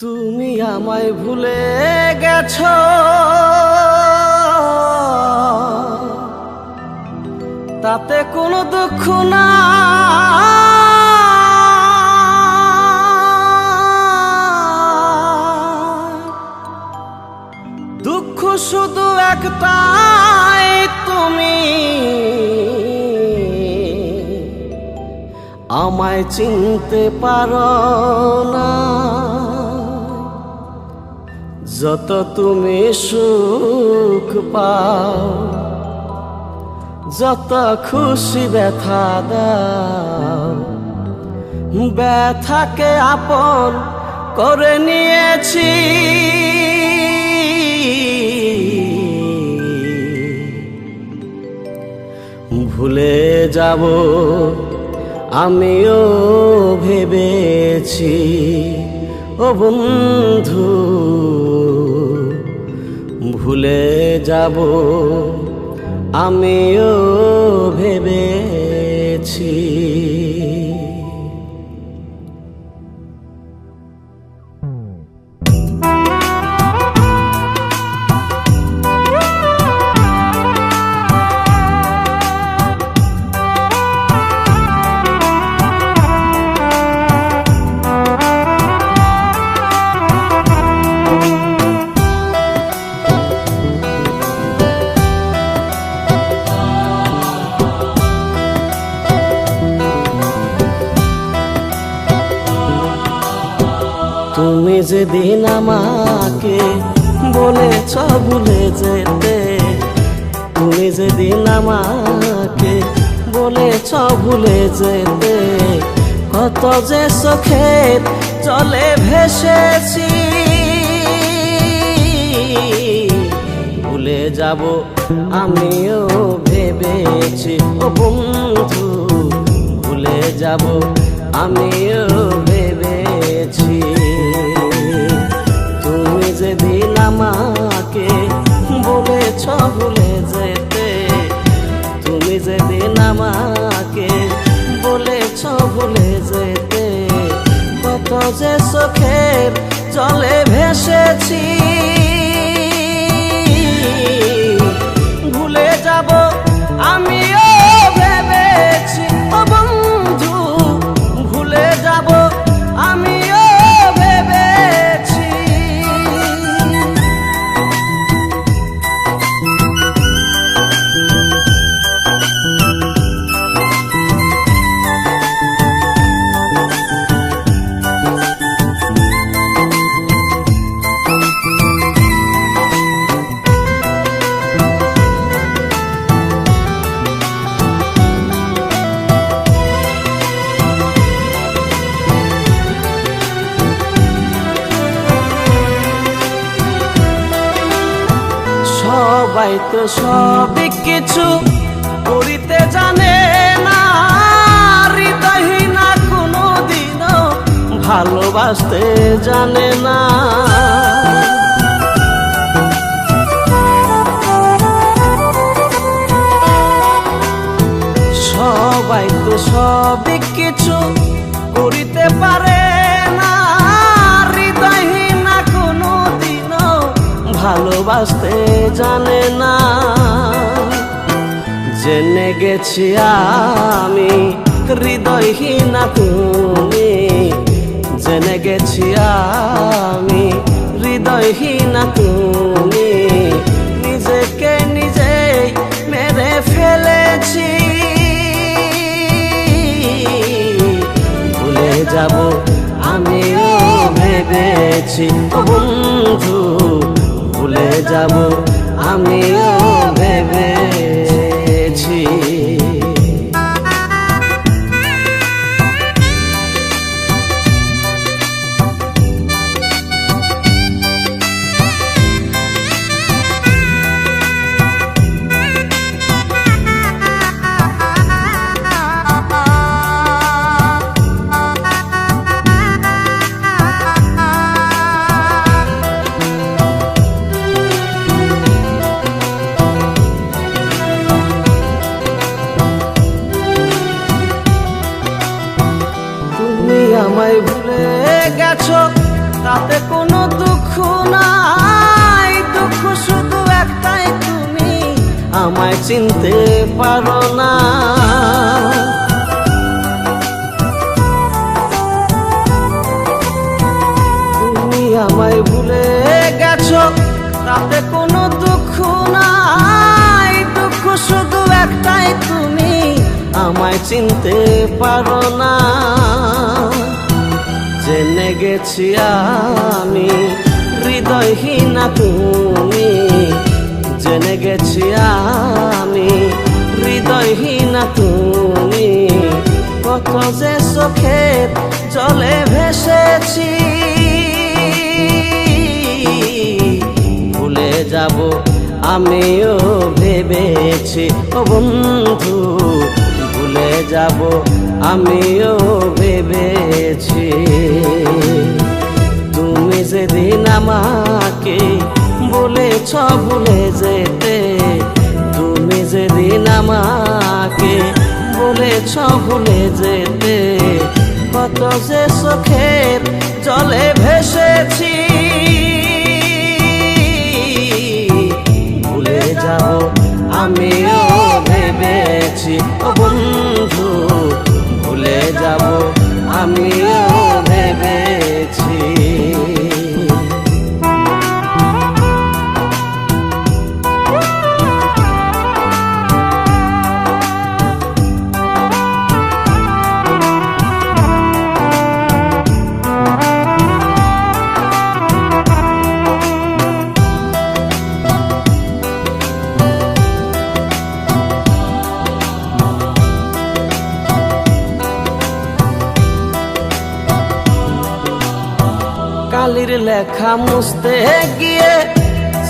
তুমি আমায় ভুলে গেছো, তাতে কোনো দুঃখ না। দুঃখ শুধু একটাই, তুমি আমায় চিনতে পারো না। যত তুমি সুখ পাও, যত খুশি ব্যথা দাও, ব্যথাকে আপন করে নিয়েছি। ভুলে যাব আমিও ভেবেছি, ও বন্ধু ভুলে যাব আমিও ভেবেছি। তুমি যেদিন আমাকে বলেছ ভুলে যেতে, তুমি যেদিন আমাকে বলেছ ভুলে যেতে, কত যে চোখের জলে ভেসেছি। ভুলে যাব আমিও ভেবেছি, ও বন্ধু ভুলে যাব আমিও ভেবেছি। তুমি যেদিন আমাকে বলেছ ভুলে যেতে, তুমি যেদিন আমাকে বলেছ ভুলে যেতে, কত যে চোখের জলে ভেসেছি। ভুলে যাব আমিও ভেবেছি, ও বন্ধু ভুলে যাব আমিও ভেবেছি। সবাই তো সবই কিছু করিতে জানে না, হৃদয়হীনা কোনো দিনও ভালোবাসতে জানে না। সবাই তো সবই কিছু করিতে পারে না, হৃদয়হীনা কোনো দিনও ভালোবাসতে জানে না। জেনে গেছি আমি হৃদয়হীনা তুমি, জেনে গেছি আমি হৃদয়হীনা তুমি, নিজেকে নিজেই মেরে ফেলেছি। ভুলে যাব আমিও ভেবেছি, ও বন্ধু ভুলে যাব আমিও ভেবেছি। আমায় চিনতে পারো না। তুমি আমায় ভুলে গেছো, তাতে কোনো দুঃখ নাই। দুঃখ শুধু একটাই, তুমি আমায় চিনতে পারো না। জেনে গেছি আমি হৃদয়হীনা তুমি, জেনে গেছি আমি হৃদয়হীনা তুমি। কত যে চোখের জলে ভেসেছি, ভুলে যাব আমিও ভেবেছি। ও বন্ধু, ভুলে যাব আমিও ভেবেছি। তুমি যেদিন আমাকে বলেছ ভুলে যেতে, তুমি যেদিন আমাকে বলেছ ভুলে যেতে, কত যে চোখের জলে ভেসেছি। ভুলে যাব আমিও ভেবেছি। ও বন্ধু, ভুলে যাব আমিও ভেবেছি। কালির লেখা মুছতে গিয়ে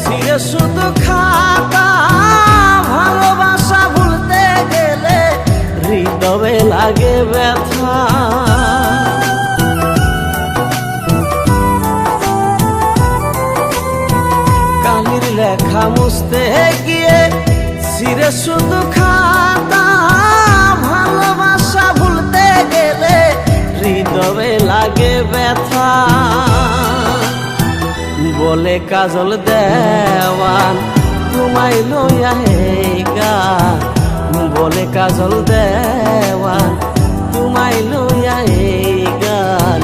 ছিঁড়ে শুধু খাতা, ভালোবাসা ভুলতে গেলে হৃদয়ে লাগে ব্যথা। কালির লেখা মুছতে গিয়ে ছিঁড়ে শুধু খাতা, ভালোবাসা ভুলতে গেলে হৃদয়ে লাগে ব্যথা। বলে কাজল দেওয়ান তোমায় লইয়া এই গান, বলে কাজল দেওয়ান তোমায় লইয়া এই গান।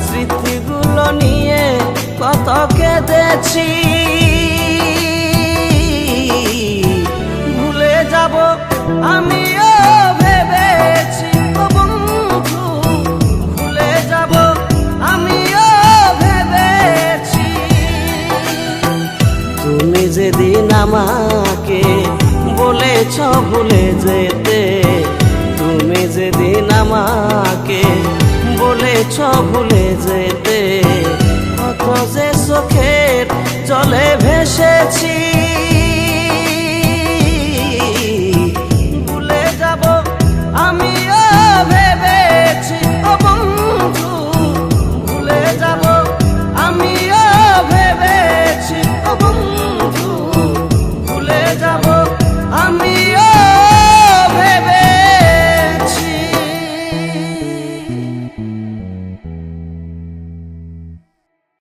স্মৃতিগুলো নিয়ে কত কেঁদেছি, ভুলে যাব আমিও ভেবেছি। ও বন্ধু, ভুলে যাব আমিও ভেবেছি। তুমি যেদিন আমাকে বলেছ ভুলে যেতে, তুমি যেদিন আমাকে বলেছ ভুলে যেতে,